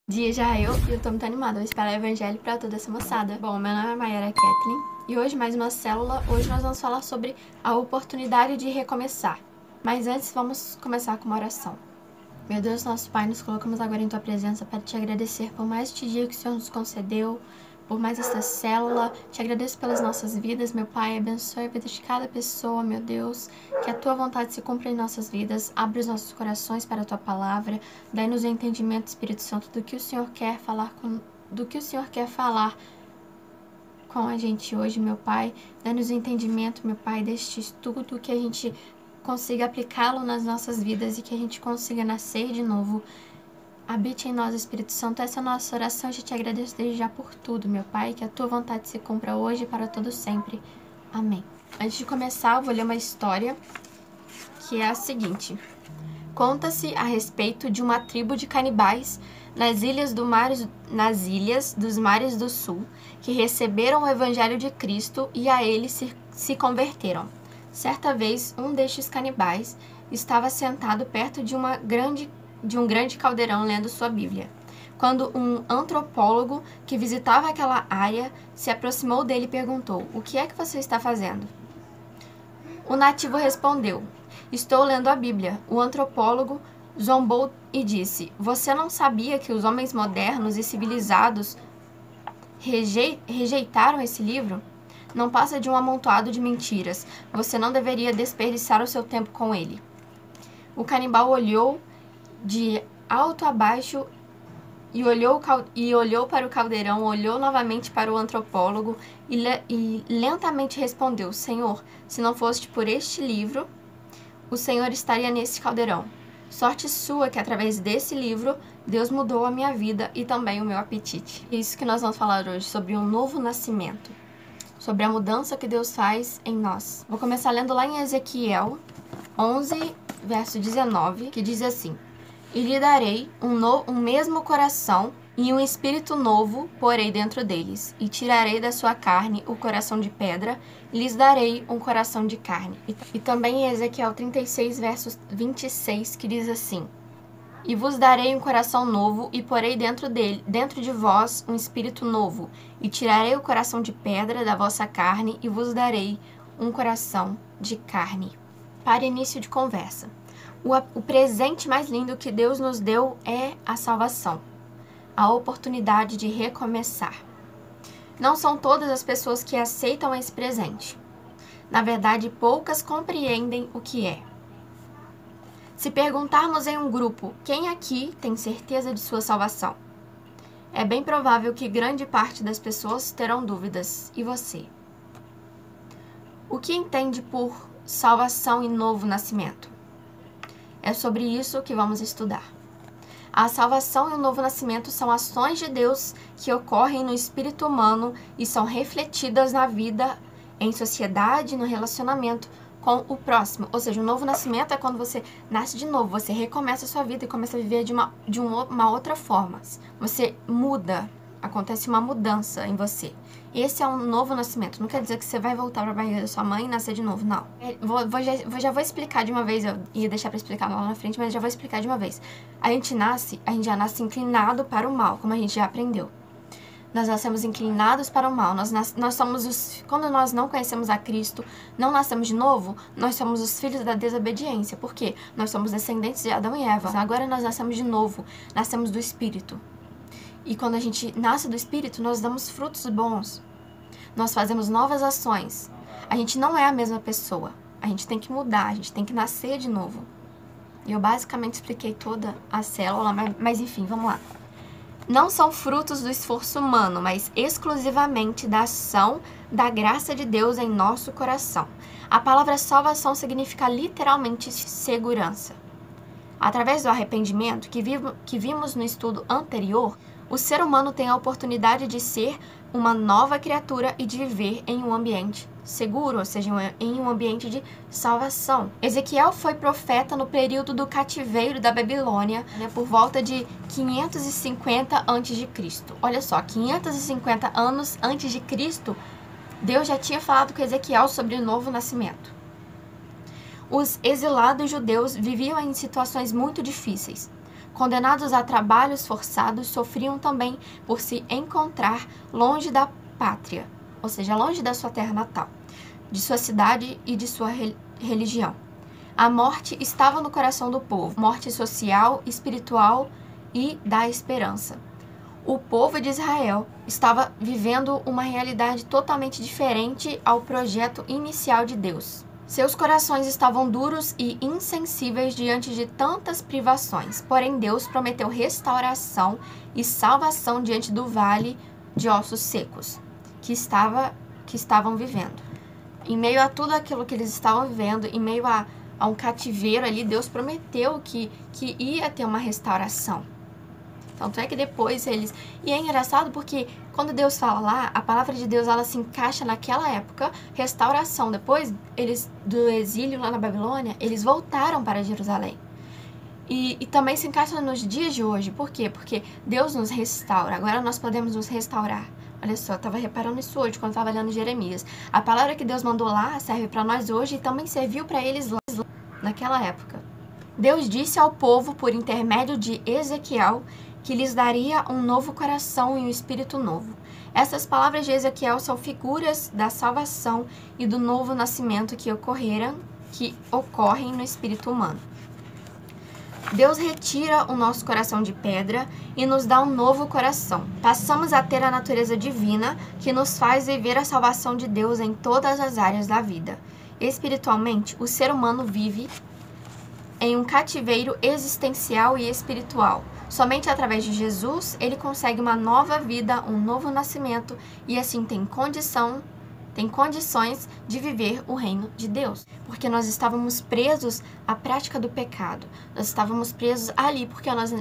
Dia já e eu tô muito animada, vou espalhar o evangelho pra toda essa moçada. Bom, meu nome é Mayara Kathleen e hoje mais uma célula. Hoje nós vamos falar sobre a oportunidade de recomeçar. Mas antes vamos começar com uma oração. Meu Deus, nosso Pai, nos colocamos agora em Tua presença para Te agradecer por mais este dia que o Senhor nos concedeu, por mais esta célula. Te agradeço pelas nossas vidas, meu Pai. Abençoe a vida de cada pessoa, meu Deus. Que a Tua vontade se cumpra em nossas vidas. Abre os nossos corações para a Tua palavra. Dai-nos o entendimento, Espírito Santo, do que o Senhor quer falar com a gente hoje, meu Pai. Dai-nos o entendimento, meu Pai, deste estudo, que a gente consiga aplicá-lo nas nossas vidas e que a gente consiga nascer de novo. Habite em nós, Espírito Santo. Essa é a nossa oração. Eu te agradeço desde já por tudo, meu Pai. Que a Tua vontade se cumpra hoje e para todo sempre. Amém. Antes de começar, eu vou ler uma história que é a seguinte. Conta-se a respeito de uma tribo de canibais nas ilhas dos mares do sul, que receberam o evangelho de Cristo e a ele se converteram. Certa vez, um destes canibais estava sentado perto de um grande caldeirão lendo sua Bíblia, quando um antropólogo que visitava aquela área se aproximou dele e perguntou: "O que é que você está fazendo?" O nativo respondeu: "Estou lendo a Bíblia." O antropólogo zombou e disse: "Você não sabia que os homens modernos e civilizados rejeitaram esse livro? Não passa de um amontoado de mentiras. Você não deveria desperdiçar o seu tempo com ele." O canibal olhou de alto a baixo e olhou para o caldeirão, olhou novamente para o antropólogo e lentamente respondeu: "Senhor, se não fosse por este livro, o Senhor estaria nesse caldeirão. Sorte sua que através desse livro Deus mudou a minha vida e também o meu apetite." É isso que nós vamos falar hoje, sobre um novo nascimento, sobre a mudança que Deus faz em nós. Vou começar lendo lá em Ezequiel 11, verso 19, que diz assim: "E lhe darei um mesmo coração e um espírito novo porei dentro deles, e tirarei da sua carne o coração de pedra, e lhes darei um coração de carne." E também em Ezequiel 36, verso 26, que diz assim: "E vos darei um coração novo, e porei dentro de vós um espírito novo, e tirarei o coração de pedra da vossa carne, e vos darei um coração de carne." Para início de conversa, o presente mais lindo que Deus nos deu é a salvação, a oportunidade de recomeçar. Não são todas as pessoas que aceitam esse presente. Na verdade, poucas compreendem o que é. Se perguntarmos em um grupo quem aqui tem certeza de sua salvação, é bem provável que grande parte das pessoas terão dúvidas. E você? O que entende por salvação e novo nascimento? É sobre isso que vamos estudar. A salvação e o novo nascimento são ações de Deus que ocorrem no espírito humano e são refletidas na vida, em sociedade, no relacionamento com o próximo. Ou seja, o novo nascimento é quando você nasce de novo, você recomeça a sua vida e começa a viver de uma outra forma. Você muda, acontece uma mudança em você. Esse é um novo nascimento. Não quer dizer que você vai voltar para a barriga da sua mãe e nascer de novo, não. Já vou explicar de uma vez. Eu ia deixar para explicar lá na frente, mas já vou explicar de uma vez. A gente já nasce inclinado para o mal, como a gente já aprendeu. Nós nascemos inclinados para o mal. Quando nós não conhecemos a Cristo, não nascemos de novo, nós somos os filhos da desobediência. Por quê? Nós somos descendentes de Adão e Eva. Agora nós nascemos de novo, nascemos do Espírito. E quando a gente nasce do Espírito, nós damos frutos bons. Nós fazemos novas ações. A gente não é a mesma pessoa. A gente tem que mudar, a gente tem que nascer de novo. E eu basicamente expliquei toda a célula, mas enfim, vamos lá. Não são frutos do esforço humano, mas exclusivamente da ação da graça de Deus em nosso coração. A palavra salvação significa literalmente segurança. Através do arrependimento que vimos no estudo anterior, o ser humano tem a oportunidade de ser uma nova criatura e de viver em um ambiente seguro, ou seja, em um ambiente de salvação. Ezequiel foi profeta no período do cativeiro da Babilônia, por volta de 550 a.C. Olha só, 550 anos antes de Cristo, Deus já tinha falado com Ezequiel sobre o novo nascimento. Os exilados judeus viviam em situações muito difíceis. condenados a trabalhos forçados, sofriam também por se encontrar longe da pátria, ou seja, longe da sua terra natal, de sua cidade e de sua religião. A morte estava no coração do povo, morte social, espiritual e da esperança. O povo de Israel estava vivendo uma realidade totalmente diferente ao projeto inicial de Deus. Seus corações estavam duros e insensíveis diante de tantas privações, porém Deus prometeu restauração e salvação diante do vale de ossos secos que estavam vivendo. Em meio a tudo aquilo que eles estavam vivendo, em meio a um cativeiro ali, Deus prometeu que ia ter uma restauração. Tanto é que depois eles... E é engraçado porque quando Deus fala lá, a palavra de Deus ela se encaixa naquela época, restauração. Depois, eles do exílio lá na Babilônia, eles voltaram para Jerusalém. E também se encaixa nos dias de hoje. Por quê? Porque Deus nos restaura. Agora nós podemos nos restaurar. Olha só, eu estava reparando isso hoje quando estava lendo Jeremias. A palavra que Deus mandou lá serve para nós hoje e também serviu para eles lá naquela época. Deus disse ao povo, por intermédio de Ezequiel, que lhes daria um novo coração e um espírito novo. Essas palavras de Ezequiel são figuras da salvação e do novo nascimento que ocorrem no espírito humano. Deus retira o nosso coração de pedra e nos dá um novo coração. Passamos a ter a natureza divina que nos faz viver a salvação de Deus em todas as áreas da vida. Espiritualmente, o ser humano vive em um cativeiro existencial e espiritual. Somente através de Jesus, ele consegue uma nova vida, um novo nascimento e assim tem condições de viver o reino de Deus. Porque nós estávamos presos à prática do pecado. Nós estávamos presos ali porque nós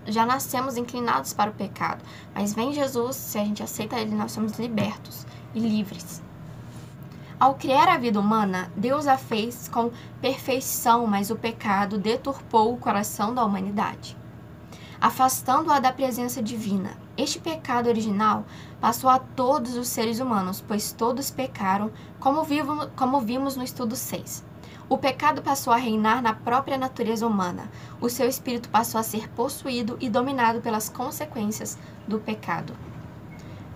já nascemos inclinados para o pecado. Mas vem Jesus, se a gente aceita ele, nós somos libertos e livres. Ao criar a vida humana, Deus a fez com perfeição, mas o pecado deturpou o coração da humanidade, afastando-a da presença divina. Este pecado original passou a todos os seres humanos, pois todos pecaram, como vimos no estudo 6. O pecado passou a reinar na própria natureza humana. O seu espírito passou a ser possuído e dominado pelas consequências do pecado.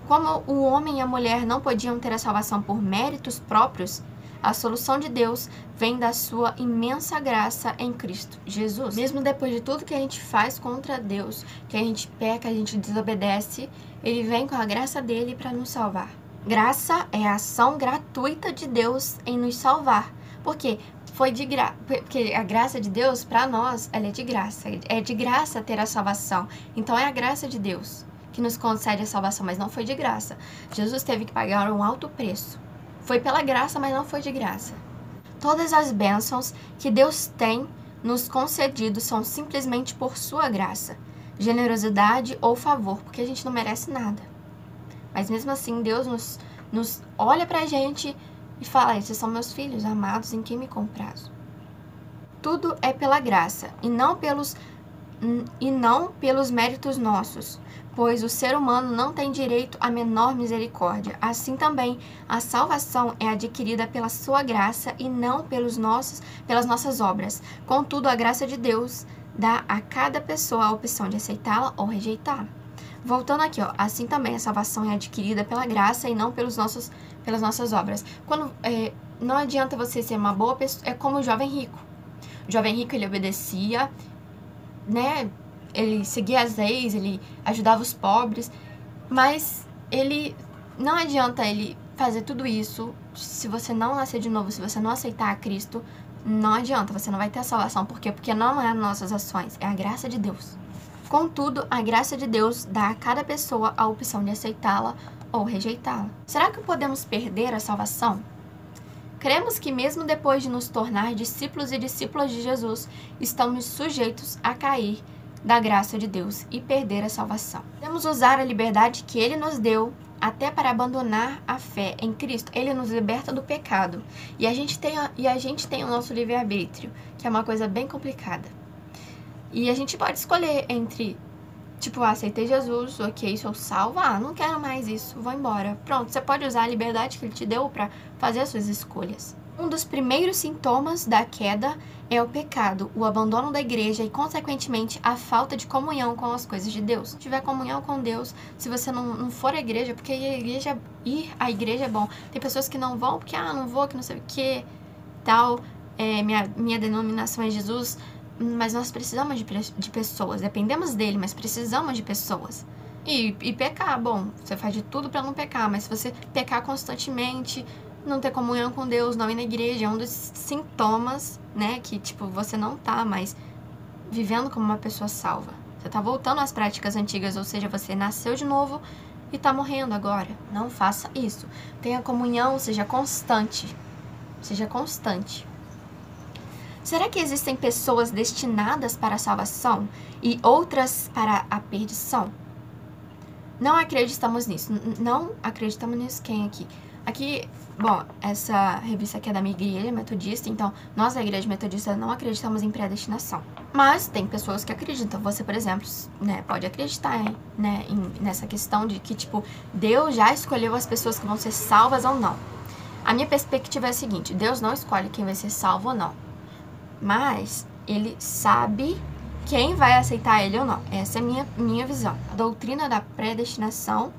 Como o homem e a mulher não podiam ter a salvação por méritos próprios, a solução de Deus vem da sua imensa graça em Cristo Jesus. Mesmo depois de tudo que a gente faz contra Deus, que a gente peca, a gente desobedece, ele vem com a graça dele para nos salvar. Graça é a ação gratuita de Deus em nos salvar. Por quê? Porque a graça de Deus, para nós, ela é de graça. É de graça ter a salvação. Então é a graça de Deus que nos concede a salvação, mas não foi de graça. Jesus teve que pagar um alto preço. Foi pela graça, mas não foi de graça. Todas as bênçãos que Deus tem nos concedido são simplesmente por sua graça, generosidade ou favor, porque a gente não merece nada. Mas mesmo assim, Deus nos olha pra gente e fala: esses são meus filhos amados em quem me comprazo. Tudo é pela graça e não pelos méritos nossos, pois o ser humano não tem direito à menor misericórdia. Assim também, a salvação é adquirida pela sua graça e não pelas nossas obras. Contudo, a graça de Deus dá a cada pessoa a opção de aceitá-la ou rejeitá-la. Voltando aqui, assim também a salvação é adquirida pela graça e não pelas nossas obras. Não adianta você ser uma boa pessoa, é como o jovem rico. O jovem rico, ele obedecia, né? Ele seguia as leis, ele ajudava os pobres, mas não adianta ele fazer tudo isso se você não nascer de novo, se você não aceitar a Cristo, não adianta, você não vai ter a salvação. Por quê? Porque não é as nossas ações, é a graça de Deus. Contudo, a graça de Deus dá a cada pessoa a opção de aceitá-la ou rejeitá-la. Será que podemos perder a salvação? Cremos que mesmo depois de nos tornar discípulos e discípulas de Jesus, estamos sujeitos a cair da graça de Deus e perder a salvação. Podemos usar a liberdade que Ele nos deu até para abandonar a fé em Cristo. Ele nos liberta do pecado. E a gente tem o nosso livre-arbítrio, que é uma coisa bem complicada. E a gente pode escolher entre, aceitei Jesus, ok, sou salvo, não quero mais isso, vou embora. Pronto, você pode usar a liberdade que Ele te deu para fazer as suas escolhas. Um dos primeiros sintomas da queda é o pecado, o abandono da igreja e, consequentemente, a falta de comunhão com as coisas de Deus. Se tiver comunhão com Deus, se você não for à igreja, porque ir à igreja é bom. Tem pessoas que não vão porque, não vou, que não sei o que, tal, minha denominação é Jesus, mas nós precisamos de pessoas, dependemos dele, mas precisamos de pessoas. E pecar, bom, você faz de tudo para não pecar, mas se você pecar constantemente, não ter comunhão com Deus, não ir na igreja, é um dos sintomas, né, que, tipo, você não tá mais vivendo como uma pessoa salva. Você tá voltando às práticas antigas, ou seja, você nasceu de novo e tá morrendo agora. Não faça isso. Tenha comunhão, seja constante. Seja constante. Será que existem pessoas destinadas para a salvação e outras para a perdição? Não acreditamos nisso. Não acreditamos nisso. Quem aqui? Aqui, bom, essa revista aqui é da minha igreja metodista, então nós da igreja metodista não acreditamos em predestinação. Mas tem pessoas que acreditam. Você, por exemplo, né, pode acreditar, né, nessa questão de que, tipo, Deus já escolheu as pessoas que vão ser salvas ou não. A minha perspectiva é a seguinte: Deus não escolhe quem vai ser salvo ou não, mas Ele sabe quem vai aceitar Ele ou não. Essa é a minha visão. A doutrina da predestinação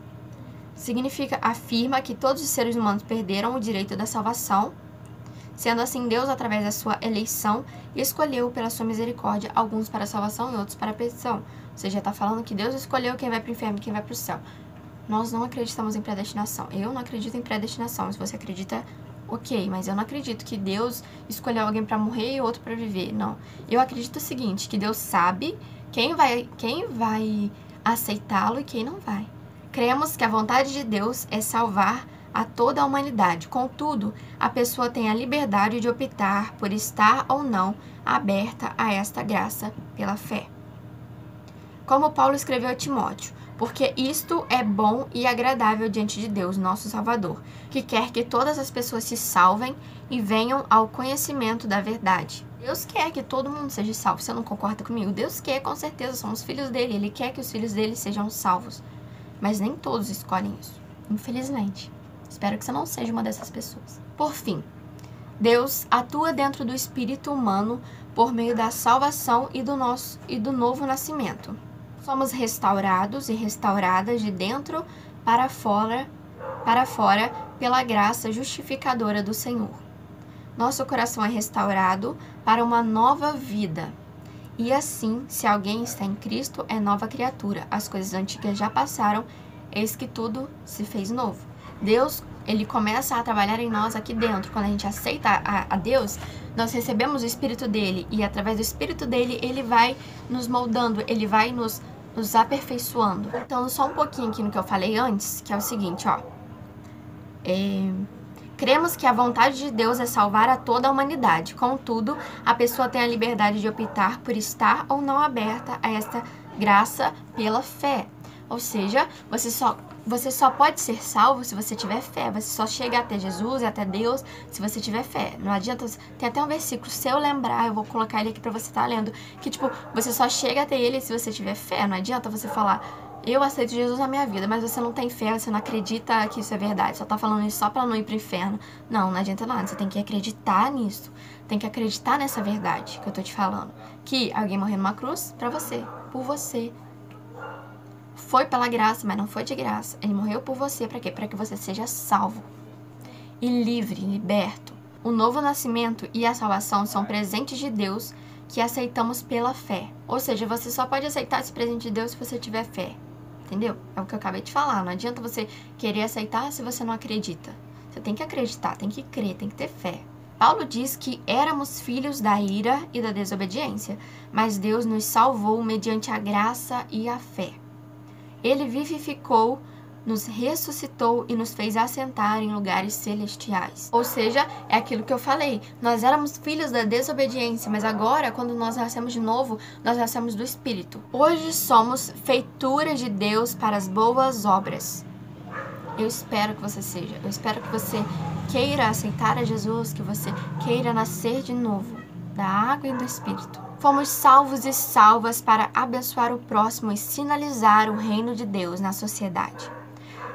afirma que todos os seres humanos perderam o direito da salvação. Sendo assim, Deus, através da sua eleição, escolheu pela sua misericórdia alguns para a salvação e outros para a perdição. Ou seja, está falando que Deus escolheu quem vai para o inferno e quem vai para o céu. Nós não acreditamos em predestinação. Eu não acredito em predestinação. Se você acredita, ok, mas eu não acredito que Deus escolheu alguém para morrer e outro para viver. Não. Eu acredito o seguinte, que Deus sabe quem vai aceitá-lo e quem não vai. Cremos que a vontade de Deus é salvar a toda a humanidade. Contudo, a pessoa tem a liberdade de optar por estar ou não aberta a esta graça pela fé. Como Paulo escreveu a Timóteo: porque isto é bom e agradável diante de Deus, nosso Salvador, que quer que todas as pessoas se salvem e venham ao conhecimento da verdade. Deus quer que todo mundo seja salvo. Você não concorda comigo? Deus quer, com certeza, somos filhos dele. Ele quer que os filhos dele sejam salvos. Mas nem todos escolhem isso, infelizmente. Espero que você não seja uma dessas pessoas. Por fim, Deus atua dentro do espírito humano por meio da salvação e do novo nascimento. Somos restaurados e restauradas de dentro para fora pela graça justificadora do Senhor. Nosso coração é restaurado para uma nova vida. E assim, se alguém está em Cristo, é nova criatura. As coisas antigas já passaram, eis que tudo se fez novo. Deus, Ele começa a trabalhar em nós aqui dentro. Quando a gente aceita a Deus, nós recebemos o Espírito dele. E através do Espírito dele, Ele vai nos moldando, Ele vai nos aperfeiçoando. Então, só um pouquinho aqui no que eu falei antes, que é o seguinte, ó. Cremos que a vontade de Deus é salvar a toda a humanidade. Contudo, a pessoa tem a liberdade de optar por estar ou não aberta a esta graça pela fé. Ou seja, você só pode ser salvo se você tiver fé. Você só chega até Jesus e até Deus se você tiver fé. Não adianta... Tem até um versículo, se eu lembrar, eu vou colocar ele aqui pra você estar lendo, que, tipo, você só chega até ele se você tiver fé. Não adianta você falar: eu aceito Jesus na minha vida, mas você não tem fé, você não acredita que isso é verdade, só tá falando isso só pra não ir pro inferno. Não adianta nada, você tem que acreditar nisso, tem que acreditar nessa verdade que eu tô te falando. Que alguém morreu numa cruz pra você, por você. Foi pela graça, mas não foi de graça. Ele morreu por você, pra quê? Pra que você seja salvo e livre, liberto. O novo nascimento e a salvação são presentes de Deus que aceitamos pela fé. Ou seja, você só pode aceitar esse presente de Deus se você tiver fé. Entendeu? É o que eu acabei de falar. Não adianta você querer aceitar se você não acredita. Você tem que acreditar, tem que crer, tem que ter fé. Paulo diz que éramos filhos da ira e da desobediência, mas Deus nos salvou mediante a graça e a fé. Ele vivificou, nos ressuscitou e nos fez assentar em lugares celestiais. Ou seja, é aquilo que eu falei. Nós éramos filhos da desobediência, mas agora, quando nós nascemos de novo, nós nascemos do Espírito. Hoje somos feitura de Deus para as boas obras. Eu espero que você seja. Eu espero que você queira aceitar a Jesus, que você queira nascer de novo, da água e do Espírito. Fomos salvos e salvas para abençoar o próximo e sinalizar o reino de Deus na sociedade.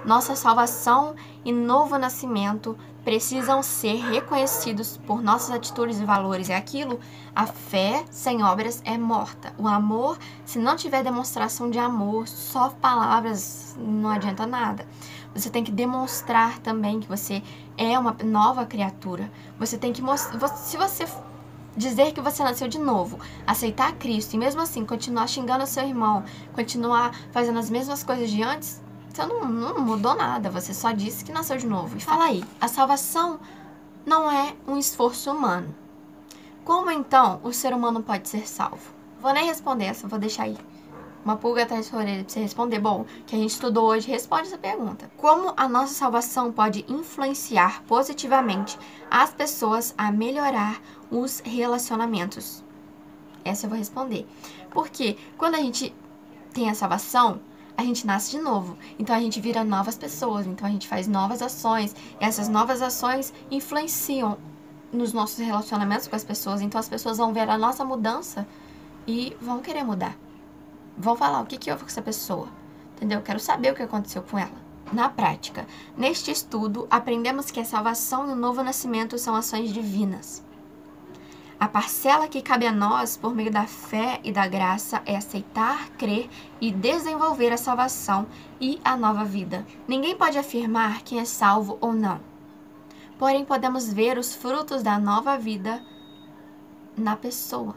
Nossa salvação e novo nascimento precisam ser reconhecidos por nossas atitudes e valores. É aquilo, a fé sem obras é morta. O amor, se não tiver demonstração de amor, só palavras não adianta nada. Você tem que demonstrar também que você é uma nova criatura. Você tem que mostrar, se você dizer que você nasceu de novo, aceitar Cristo e mesmo assim continuar xingando o seu irmão, continuar fazendo as mesmas coisas de antes, você não mudou nada, você só disse que nasceu de novo. E fala aí, a salvação não é um esforço humano. Como então o ser humano pode ser salvo? Vou nem responder essa, vou deixar aí uma pulga atrás da sua orelha pra você responder. Bom, que a gente estudou hoje, responde essa pergunta. Como a nossa salvação pode influenciar positivamente as pessoas a melhorar os relacionamentos? Essa eu vou responder. Porque quando a gente tem a salvação, a gente nasce de novo. Então a gente vira novas pessoas, então a gente faz novas ações. E essas novas ações influenciam nos nossos relacionamentos com as pessoas. Então as pessoas vão ver a nossa mudança e vão querer mudar. Vão falar o que houve com essa pessoa, entendeu? Eu quero saber o que aconteceu com ela. Na prática, neste estudo, aprendemos que a salvação e o novo nascimento são ações divinas. A parcela que cabe a nós, por meio da fé e da graça, é aceitar, crer e desenvolver a salvação e a nova vida. Ninguém pode afirmar quem é salvo ou não. Porém, podemos ver os frutos da nova vida na pessoa.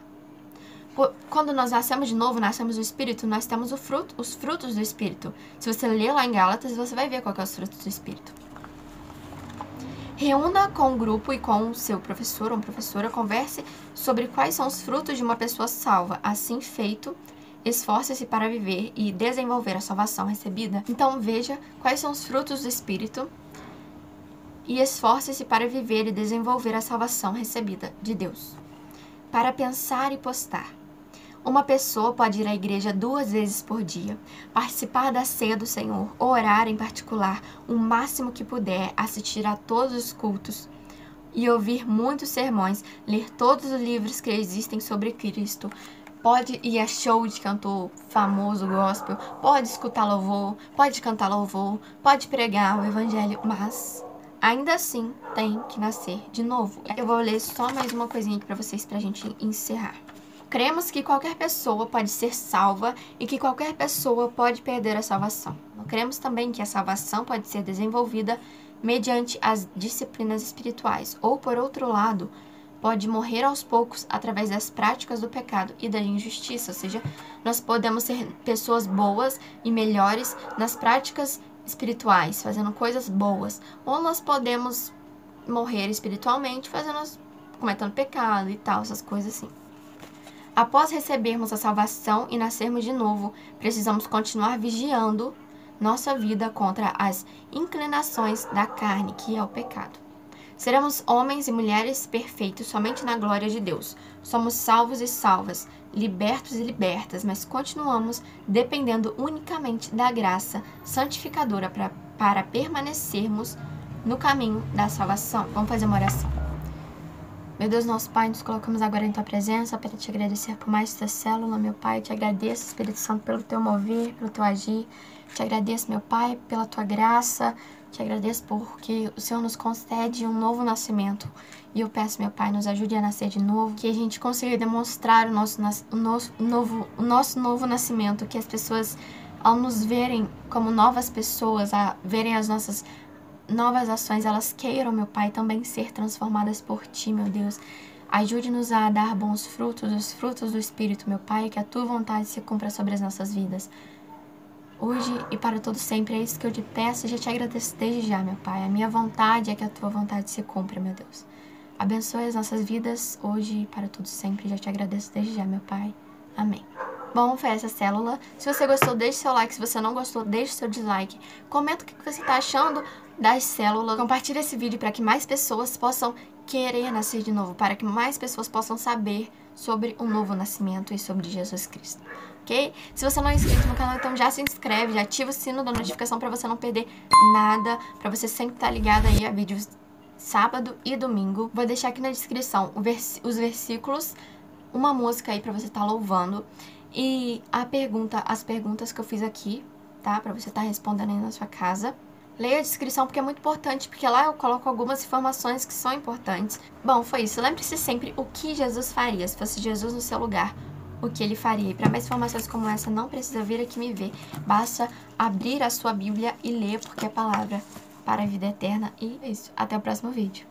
Quando nós nascemos de novo, nascemos do Espírito, nós temos os frutos do Espírito. Se você ler lá em Gálatas, você vai ver qual que é os frutos do Espírito. Reúna com o grupo e com o seu professor ou professora, converse sobre quais são os frutos de uma pessoa salva. Assim feito, esforce-se para viver e desenvolver a salvação recebida. Então veja quais são os frutos do Espírito e esforce-se para viver e desenvolver a salvação recebida de Deus. Para pensar e postar. Uma pessoa pode ir à igreja 2 vezes por dia, participar da ceia do Senhor, orar em particular o máximo que puder, assistir a todos os cultos e ouvir muitos sermões, ler todos os livros que existem sobre Cristo, pode ir a show de cantor famoso gospel, pode escutar louvor, pode cantar louvor, pode pregar o evangelho, mas ainda assim tem que nascer de novo. Eu vou ler só mais uma coisinha aqui pra vocês pra gente encerrar. Cremos que qualquer pessoa pode ser salva e que qualquer pessoa pode perder a salvação. Cremos também que a salvação pode ser desenvolvida mediante as disciplinas espirituais, ou, por outro lado, pode morrer aos poucos através das práticas do pecado e da injustiça. Ou seja, nós podemos ser pessoas boas e melhores nas práticas espirituais, fazendo coisas boas, ou nós podemos morrer espiritualmente cometendo pecado e tal, essas coisas assim. Após recebermos a salvação e nascermos de novo, precisamos continuar vigiando nossa vida contra as inclinações da carne, que é o pecado. Seremos homens e mulheres perfeitos somente na glória de Deus. Somos salvos e salvas, libertos e libertas, mas continuamos dependendo unicamente da graça santificadora para permanecermos no caminho da salvação. Vamos fazer uma oração. Meu Deus, nosso Pai, nos colocamos agora em Tua presença para Te agradecer por mais esta célula, meu Pai. Te agradeço, Espírito Santo, pelo Teu mover, pelo Teu agir. Te agradeço, meu Pai, pela Tua graça. Te agradeço porque o Senhor nos concede um novo nascimento. E eu peço, meu Pai, nos ajude a nascer de novo, que a gente consiga demonstrar o nosso novo nascimento, que as pessoas, ao nos verem como novas pessoas, a verem as nossas novas ações, elas queiram, meu Pai, também ser transformadas por Ti, meu Deus. Ajude-nos a dar bons frutos, os frutos do Espírito, meu Pai, que a Tua vontade se cumpra sobre as nossas vidas. Hoje e para todo sempre, é isso que eu te peço e já te agradeço desde já, meu Pai. A minha vontade é que a Tua vontade se cumpra, meu Deus. Abençoe as nossas vidas hoje e para todo sempre, já te agradeço desde já, meu Pai. Amém. Bom, foi essa célula. Se você gostou, deixe seu like. Se você não gostou, deixe seu dislike. Comenta o que você está achando das células. Compartilhe esse vídeo para que mais pessoas possam querer nascer de novo, para que mais pessoas possam saber sobre o novo nascimento e sobre Jesus Cristo. Ok? Se você não é inscrito no canal, então já se inscreve, já ativa o sino da notificação para você não perder nada, para você sempre estar ligado aí a vídeos sábado e domingo. Vou deixar aqui na descrição os versículos, uma música aí para você estar louvando e as perguntas que eu fiz aqui, tá? Para você estar respondendo aí na sua casa. Leia a descrição porque é muito importante, porque lá eu coloco algumas informações que são importantes. Bom, foi isso. Lembre-se sempre o que Jesus faria. Se fosse Jesus no seu lugar, o que ele faria. E para mais informações como essa, não precisa vir aqui me ver. Basta abrir a sua Bíblia e ler, porque é palavra para a vida eterna. E é isso. Até o próximo vídeo.